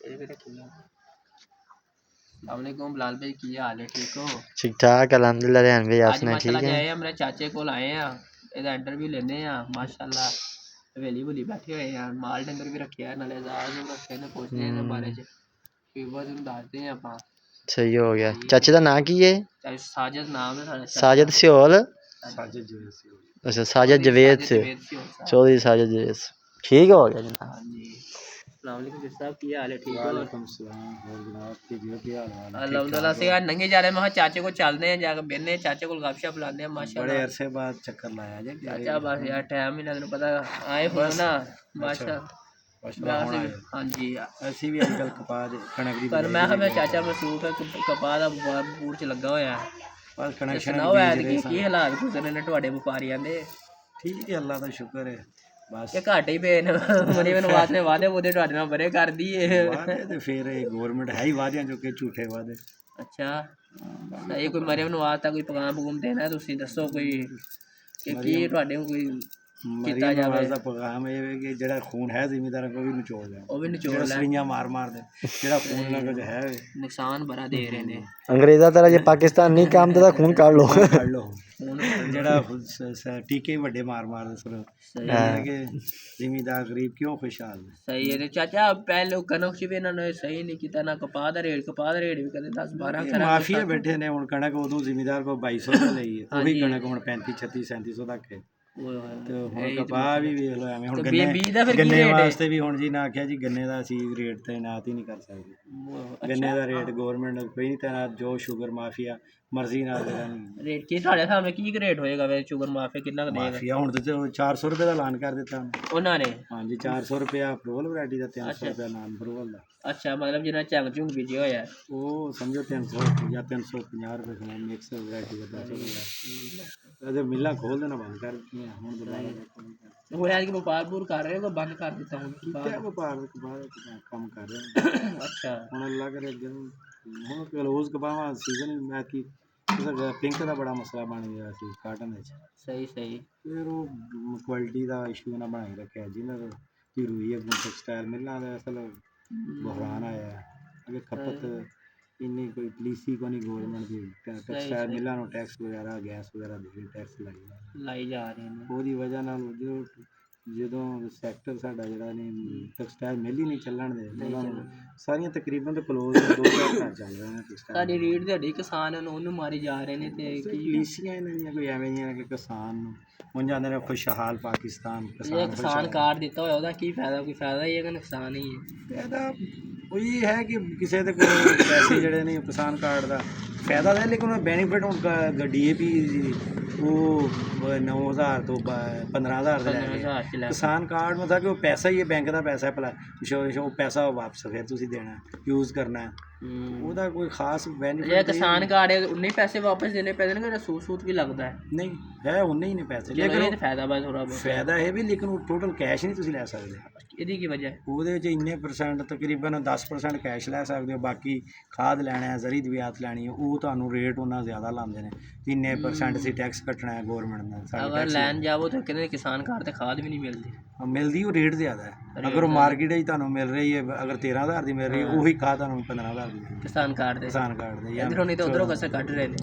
चाचे भी रखी है। अस्सलामुअलैकुम बिलाल भाई, की हाल है, ठीक हो? ठीक ठाक अलहमदुलिल्लाह। रहन भाई आज आपने माशाल्लाह ठीक है? जाए हमारे चाचे को आए हैं, ਇਹਦਾ ਇੰਟਰਵਿਊ ਲੈਣੇ ਆ। ਮਾਸ਼ਾਅੱਲਾ ਹਵੇਲੀ ਬੁਲੀ ਬੈਠੇ ਹੋਏ ਆ, ਮਾਲ ਡੰਗਰ ਵੀ ਰੱਖਿਆ, ਨਾਲੇ ਜ਼ਾਰ ਨੂੰ ਰੱਖੇ ਨੇ, ਪੁੱਛਦੇ ਨੇ ਬਾਰੇ ਚ ਫੀਵਰ ਨੂੰ ਦੱਸਦੇ ਆ ਆਪਾਂ। सही हो गया। चाचे का नाम की है? ਚਾਚੇ ਸਾਜਦ ਨਾਮ ਹੈ ਸਾਡਾ ਚਾਚਾ। साजिद सियोल। ਸਾਜਦ ਜਵੇਦ सियोल। अच्छा साजिद जवेद से चौधरी साजिद जवेद से। ठीक हो गया जनाब। हाँ जी। अस्सलाम वालेकुम जी साहब, की हाल है, ठीक हो? वालेकुम सलाम। और जनाब की हाल है? अल्हम्दुलिल्लाह से यार नंगे जा रहे, मैं चाचे को चलते हैं, जाकर बेने चाचे को गपशप लाते हैं। माशाल्लाह बड़े अरसे बाद चक्कर लाया जी चाचा, बस यार टाइम ही लगना, पता आए हो ना माशाल्लाह। हाँ जी, ਅਸੀਂ ਵੀ ਅੱਜਕੱਲ ਕਪਾਹ ਦੇ ਕਣਕ ਦੀ पर मैं हमें चाचा मसरूफ है, कपाह ਦਾ ਬੂਰ ਚ ਲੱਗਾ ਹੋਇਆ। ਪਰ ਕਣਕ ਸੁਣਾਓ ਐਤ ਕੀ ਹਾਲਾਤ ਗੁਜ਼ਰੇ ਨੇ ਤੁਹਾਡੇ ਵਪਾਰੀਆਂ ਦੇ? ਠੀਕ ਹੈ, ਅੱਲਾ ਦਾ ਸ਼ੁਕਰ ਹੈ। ਬਸ ਇਹ ਘਾਟੇ ਹੀ ਪਏ ਨੇ, ਮਨੀ ਮੈਨੂੰ ਵਾਸਤੇ ਵਾਅਦੇ ਉਹਦੇ ਤੁਹਾਡੇ ਨਾਲ ਬੜੇ ਕਰਦੀ ਏ। ਵਾਅਦੇ ਤੇ ਫਿਰ ਇਹ ਗਵਰਨਮੈਂਟ ਹੈ ਹੀ ਵਾਅਦਿਆਂ ਜੋ ਕਿ ਝੂਠੇ ਵਾਅਦੇ। ਅੱਛਾ ਸਹੀ। ਕੋਈ ਮਰਿਅਮ ਨੂੰ ਵਾਸਤਾ ਕੋਈ ਪੈਗਾਮ ਪਗੂਮ ਦੇਣਾ, ਤੁਸੀਂ ਦੱਸੋ ਕੋਈ ਕਿ ਕੀ ਤੁਹਾਡੇ ਕੋਈ ਕੀਤਾ ਜਾਵੇ? ਦਾ ਪੈਗਾਮ ਇਹ ਹੈ ਕਿ ਜਿਹੜਾ ਖੂਨ ਹੈ ਜ਼ਿਮੀਂਦਾਰਾਂ ਕੋਲ ਵੀ ਨਿਚੋੜ ਲੈਣ, ਉਹ ਵੀ ਨਿਚੋੜ ਲੈਣ, ਸਰੀਆਂ ਮਾਰ ਦੇ ਜਿਹੜਾ ਖੂਨ ਇਹਨਾਂ ਕੋਲ ਹੈ ਨੁਕਸਾਨ ਬੜਾ ਦੇ ਰਹੇ ਨੇ। अंग्रेजा तरह जे पाकिस्तान नहीं काम देता खून काट लो। ਕੱਢ ਲਓ ਜਿਹੜਾ ਟੀਕੇ ਵੱਡੇ ਮਾਰ ਦੇ ਸੁਣੋ ਕਿ ਜ਼ਿਮੀਂਦਾਰ ਗਰੀਬ ਕਿਉਂ ਖੁਸ਼ਹਾਲ ਨੇ। ਸਹੀ ਹੈ ਚਾਚਾ। ਪਹਿਲੇ ਕਣਕ ਚ ਵੀ ਇਹਨਾਂ ਨੇ ਸਹੀ ਨਹੀਂ ਕੀਤਾ ਨਾ, ਕਪਾਹ ਦਾ ਰੇਟ ਵੀ ਕਦੇ 10-12 ਖਰਾ ਮਾਫੀਆ ਬੈਠੇ ਨੇ। ਹੁਣ ਕਣਕ ਉਦੋਂ ਜ਼ਿਮੀਂਦਾਰ ਕੋਲ 2200 ਦਾ ਲਈ ਹੈ, ਉਹੀ ਕਣਕ ਹੁਣ 35-36-3700 ਤੱਕ ਹੈ। ਤੇ ਹੁਣ ਕਪਾਹ ਵੀ ਵੇਖ ਲਓ ਐਵੇਂ। ਹੁਣ ਗੰਨੇ ਵਾਸਤੇ ਵੀ ਹੁਣ ਜੀ ਨਾ ਆਖਿਆ ਜੀ ਗੰਨੇ ਦਾ ਅਸੀਂ ਰੇਟ ਤਾਇਨਾਤ ਹੀ ਨਹੀਂ ਕਰ ਸਕਦੇ। ਗੰਨੇ ਦਾ ਰੇਟ ਗੌਰਮੈਂਟ ਕੋਈ ਨਹੀਂ ਤਾਇਨਾਤ, ਜੋ ਸ਼ੂਗਰ ਮਾਫੀਆ ਮਰਜ਼ੀ ਨਾਲ ਦੇਗਾ ਨਹੀਂ ਰੇਟ। ਕੀ ਤੁਹਾਡੇ ਸਾਹਮਣੇ ਕੀ ਰੇਟ ਹੋਏਗਾ ਵੇ ਸ਼ੂਗਰ ਮਾਫੀਆ ਕਿੰਨਾ ਕੁ ਦੇਗਾ? ਮਾਫੀਆ ਹੁਣ ਤਾਂ 400 ਰੁਪਏ ਦਾ ਐਲਾਨ ਕਰ ਦਿੱਤਾ ਉਹਨਾਂ ਨੇ। ਹਾਂਜੀ 400 ਰੁਪਇਆ ਅਪਰੂਵਲ ਵੈਰਾਈਟੀ ਦਾ, 300 ਰੁਪਇਆ ਨਾਨ ਅਪਰੂਵਲ ਦਾ। ਅੱਛਾ, ਮਤਲਬ ਜਿਹੜਾ ਝੰਗ ਝੁੰਗ ਬੀਜਿਆ ਹੋਇਆ ਉਹ ਸਮਝੋ 300 ਜਾਂ 350 ਰੁਪਏ ਮਿਕਸ ਵੈਰਾਈਟੀ ਦਾ 10 ਰੁਪਏ। ਮਿੱਲਾਂ ਖੋਲ ਦੇਣਾ ਬੰਦ ਕਰ ਦਿੱਤੀਆਂ ਹੁਣ ਦੁਬਾਰਾ। ਉਹ ਐਤਕੀ ਵਪਾਰ ਕਰ ਰਹੇ ਹੋ, ਬੰਦ ਕਰ ਦਿੱਤਾ ਹੁਣ? ਵਪਾਰ ਕੰਮ ਕਰ ਰਹੇ। ਅੱਛਾ, ਹੁਣ ਅੱਲਾ ਕਰੇ ਅੱਗੇ ਨੂੰ ਹੁਣ ਕਲੋਜ਼ ਕਪਾਹਾਂ ਸੀਜ਼ਨ ਮੈਂ ਕੀ ਪਿੰਕ ਦਾ ਬੜਾ ਮਸਲਾ ਬਣ ਗਿਆ ਸੀ ਕਾਟਨ ਵਿੱਚ। ਸਹੀ। ਫਿਰ ਉਹ ਕੁਆਲਿਟੀ ਦਾ ਇਸ਼ੂ ਨਾ ਬਣਾਈ ਰੱਖਿਆ ਜਿਹਨਾਂ ਦੀ ਰੂਈ ਅੱਗੋਂ ਟੈਕਸਟਾਈਲ ਮਿਲਾਂ ਦਾ ਅਸਲ ਬੁਹਰਾਨ ਆਇਆ। ਅੱਗੇ ਖਪਤ ਇੰਨੀ ਕੋਈ ਪਲੀਸੀ ਕੋ ਨਹੀਂ ਗੌਰਮੈਂਟ ਦੀ, ਟੈਕਸਟਾਈਲ ਮਿਲਾਂ ਨੂੰ ਟੈਕਸ ਵਗੈਰਾ ਗੈਸ ਵਗੈਰਾ ਦੇ ਟੈਕਸ ਲਾਈ ਜਾ ਰਹੇ ਨੇ। ਉਹਦੀ ਵਜ੍ਹਾ ਨਾਲ ਜਦੋਂ ਸੈਕਟਰ ਸਾਡਾ ਜਿਹੜਾ ਨੇ ਟੈਕਸਟਾਈਲ ਮਿਲ ਹੀ ਨਹੀਂ ਚੱਲਣ ਦੇ, ਉਹਨਾਂ ਨੂੰ ਸਾਰੀਆਂ ਤਕਰੀਬਨ ਤਾਂ ਕਲੋਜ਼ 2-4 ਘਰ ਚੱਲ ਰਹੇ ਨੇ। ਸਾਡੀ ਰੀੜ ਦਿਹਾੜੀ ਕਿਸਾਨ ਉਹਨੂੰ ਮਾਰੀ ਜਾ ਰਹੇ ਨੇ। ਤੇ ਪਲੀਸੀਆਂ ਇਹਨਾਂ ਦੀਆਂ ਕੋਈ ਐਵੇਂ ਦੀਆਂ ਕਿ ਕਿਸਾਨ ਨੂੰ ਹੁਣ ਜਾਂਦੇ ਨੇ ਖੁਸ਼ਹਾਲ ਪਾਕਿਸਤਾਨ। ਕਿਸਾਨ ਕਾਰਡ ਦਿੱਤਾ ਹੋਇਆ ਉਹਦਾ ਕੀ ਫਾਇਦਾ? ਕੋਈ ਫਾਇਦਾ ਹੀ ਹੈ ਕਿ ਨੁਕਸਾਨ ਹੀ ਹੈ? ਫਾਇਦਾ ਉਹੀ ਹੈ ਕਿ ਕਿਸੇ ਦੇ ਕੋਲ ਪੈਸੇ ਜਿਹੜੇ ਨੇ ਕਿਸਾਨ ਕਾਰਡ ਦਾ ਫਾਇਦਾ ਹੈ, ਲੇਕਿਨ ਉਹ ਬੈਨੀਫਿਟ ਹੁਣ DAP ਉਹ 9000 ਤੋਂ 15000 ਦਾ ਲੈ ਕਿਸਾਨ ਕਾਰਡ ਨੂੰ ਥਾ ਕਿ ਉਹ ਪੈਸਾ ਹੀ ਹੈ, ਬੈਂਕ ਦਾ ਪੈਸਾ ਭਲਾ ਉਹ ਪੈਸਾ ਵਾਪਸ ਫਿਰ ਤੁਸੀਂ ਦੇਣਾ ਯੂਜ਼ ਕਰਨਾ, ਉਹਦਾ ਕੋਈ ਖਾਸ ਬੈਨੀਫਿਟ। ਜੇ ਕਿਸਾਨ ਕਾਰਡ ਹੈ ਉਨੇ ਪੈਸੇ ਵਾਪਸ ਦੇਣੇ ਪੈਂਦੇ ਨੇ ਕਿ ਸੂਤ ਵੀ ਲੱਗਦਾ ਹੈ? ਨਹੀਂ ਹੈ, ਉਨੇ ਹੀ ਨੇ ਪੈਸੇ, ਲੇਕਿਨ ਫਾਇਦਾ ਬਸ ਥੋੜਾ ਫਾਇਦਾ ਇਹ ਵੀ, ਲੇਕਿਨ ਉਹ ਟੋਟਲ ਕੈਸ਼ ਨਹੀਂ ਤੁਸੀਂ ਲੈ ਸਕਦੇ। ਇਹਦੀ ਕੀ ਵਜ੍ਹਾ? ਉਹਦੇ ਵਿੱਚ ਇੰਨੇ % ਤਕਰੀਬਨ 10% ਕੈਸ਼ ਲੈ ਸਕਦੇ ਹੋ, ਬਾਕੀ ਖਾਦ ਲੈਣਾ ਹੈ, ਜ਼ਰੀ ਦਵਿਆਤ ਲੈਣੀ ਹੈ, ਉਹ ਤੁਹਾਨੂੰ ਰੇਟ ਉਹਨਾਂ ਜ਼ਿਆਦਾ ਲਾਉਂਦੇ ਨੇ। ਇੰਨੇ % ਅਸੀਂ ਟੈਕਸ ਕੱਟਣਾ ਹੈ ਗੌਰਮੈਂਟ ਦਾ। ਅਗਰ ਲੈਣ ਜਾਵੋ ਤਾਂ ਕਹਿੰਦੇ ਕਿਸਾਨ ਕਾਰਡ ਤੇ ਖਾਦ ਵੀ ਨਹੀਂ ਮਿਲਦੀ, ਉਹ ਰੇਟ ਜ਼ਿਆਦਾ ਹੈ। ਅਗਰ ਉਹ ਮਾਰਕੀਟ 'ਚ ਤੁਹਾਨੂੰ ਮਿਲ ਰਹੀ ਹੈ, ਅਗਰ 13000 ਦੀ ਮਿਲ ਰਹੀ ਹੈ, ਉਹੀ ਖਾਦ ਤੁਹਾਨੂੰ 15000 ਦੀ ਕਿਸਾਨ ਕਾਰਡ ਦੇ ਇੱਧਰੋਂ ਨਹੀਂ ਤਾਂ ਉੱਧਰੋਂ ਕਸੇ ਕੱਢ ਰਹੇ ਨੇ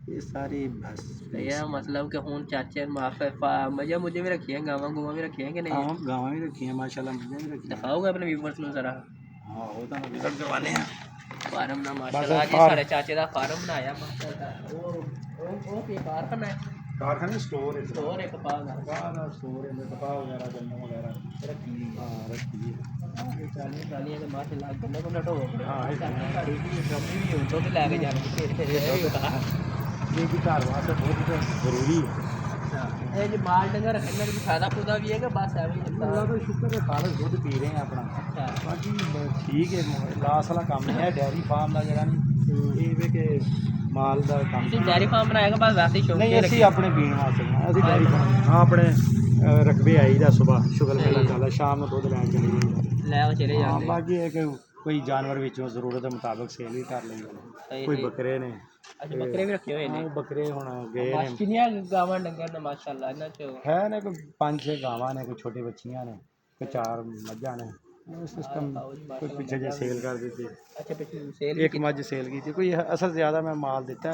ਇਹ ਸਾਰੇ। ਬਸ ਇਹ ਮਤਲਬ ਕਿ ਹੁਣ ਚਾਚੇ ਮੱਝਾਂ ਮੁਝੇ ਵੀ ਰੱਖੀਆਂ, ਗਾਵਾਂ ਵੀ ਰੱਖੀਆਂ ਕਿ ਨਹੀਂ? ਹਾਂ ਗਾਵਾਂ ਵੀ ਰੱਖੀਆਂ ਮਾਸ਼ਾਅੱਲਾ, ਮੱਝਾਂ ਵੀ ਰੱਖੀਆਂ। ਦਿਖਾਓਗੇ ਆਪਣੇ ਵੀਵਰਸ ਨੂੰ ਜ਼ਰਾ? ਹਾਂ ਉਹ ਤੁਹਾਨੂੰ ਵਿਜ਼ਿਟ ਕਰਵਾਉਂਦੇ ਆ ਫਾਰਮ ਦਾ। ਮਾਸ਼ਾਅੱਲਾ ਜੀ ਸਾਡੇ ਚਾਚੇ ਦਾ ਫਾਰਮ ਬਣਾਇਆ ਮਾਸ਼ਾਅੱਲਾ। ਉਹ ਕੀ ਕਾਰਖਾਨਾ ਹੈ? ਕਾਰਖਾਨੇ ਸਟੋਰ ਹੈ ਕਪਾਹ ਦਾ ਸਟੋਰ ਹੈ, ਕਪਾਹ ਵਗੈਰਾ ਗੰਨਾ ਵਗੈਰਾ ਰੱਖੀ। ਹਾਂ ਰੱਖੀ ਟਰਾਲੀਆਂ ਦੇ ਮਾਸ਼ਾਅੱਲਾ ਗੰਨੇ ਕੋਲ ਢੋ। ਹਾਂ ਸਾਡੀ ਵੀ ਡਰਮੀ ਵੀ ਹੁੰਦਾ ਤੇ ਲੈ ਕੇ ਜਾਣਾ ਇਹ ਵੀ ਘਰ ਵਾਸਤੇ ਬਹੁਤ ਜ਼ਰੂਰੀ ਹੈ। ਇਹ ਜੇ ਮਾਲ ਡੰਗਰ ਰੱਖਣ ਦਾ ਫਾਇਦਾ ਫੁਦਾ ਵੀ ਹੈ ਕਿ ਬਸ ਐਵੇਂ ਹੀ? ਅੱਲਾ ਦਾ ਸ਼ੁਕਰ ਹੈ, ਖਾਲਸ ਦੁੱਧ ਪੀ ਰਹੇ ਆ ਆਪਣਾ। ਬਾਕੀ ਠੀਕ ਹੈ, ਲਾਸ ਵਾਲਾ ਕੰਮ ਹੈ ਡੈਰੀ ਫਾਰਮ ਦਾ ਜਿਹੜਾ ਨਹੀਂ ਇਹ ਵੀ ਕਿ ਮਾਲ ਦਾ ਕੰਮ। ਤੁਸੀਂ ਡੈਰੀ ਫਾਰਮ ਬਣਾਏਗਾ ਬਸ ਵੈਸੇ ਹੀ ਸ਼ੌਕ? ਨਹੀਂ, ਅਸੀਂ ਆਪਣੇ ਪੀਣ ਵਾਸਤੇ ਅਸੀਂ ਡੈਰੀ ਫਾਰਮ। ਹਾਂ ਆਪਣੇ ਰਕਬੇ ਆਈ ਦਾ ਸੁਬਾਹ ਸ਼ੁਗਰ ਮੇਲਾ ਚੱਲਦਾ, ਸ਼ਾਮ ਨੂੰ ਦੁੱਧ ਲੈਣ ਚਲੇ ਜਾਂਦੇ, ਲੈ ਕੇ ਚਲੇ ਜਾਂਦੇ। ਬਾਕੀ ਇਹ ਕਿ ਕੋਈ ਜਾਨਵਰ ਵਿੱਚੋਂ ਜ਼ਰੂਰਤ ਦੇ ਮੁਤਾਬਕ ਸੇਲ ਵੀ ਕਰ ਲੈਂਦੇ ਨੇ। ਕੋਈ ਬੱਕਰੇ ਨੇ। ਅੱਛਾ ਬੱਕਰੇ ਵੀ ਰੱਖੇ ਹੋਏ ਨੇ? ਬੱਕਰੇ ਹੁਣ ਗਏ ਨੇ। ਕਿੰਨੀਆਂ ਗਾਵਾਂ ਡੰਗਰ ਨੇ ਮਾਸ਼ਾਅੱਲਾ ਇਹਨਾਂ 'ਚ? ਹੈ ਨੇ ਕੋਈ 5-6 ਗਾਵਾਂ ਨੇ, ਕੋਈ ਛੋਟੇ ਬੱਚੀਆਂ ਨੇ, ਕੋਈ 4 ਮੱਝਾਂ ਨੇ। ਸਿਸਟਮ ਕੋਈ ਪਿੱਛੇ ਜੇ ਸੇਲ ਕਰ ਦਿੱਤੀ ਅੱਛਾ ਪਿੱਛੇ ਸੇਲ ਇੱਕ ਮੱਝ ਸੇਲ ਕੀਤੀ ਕੋਈ ਅਸਲ ਜ਼ਿਆਦਾ ਮੈਂ ਮਾਲ ਦਿੱਤਾ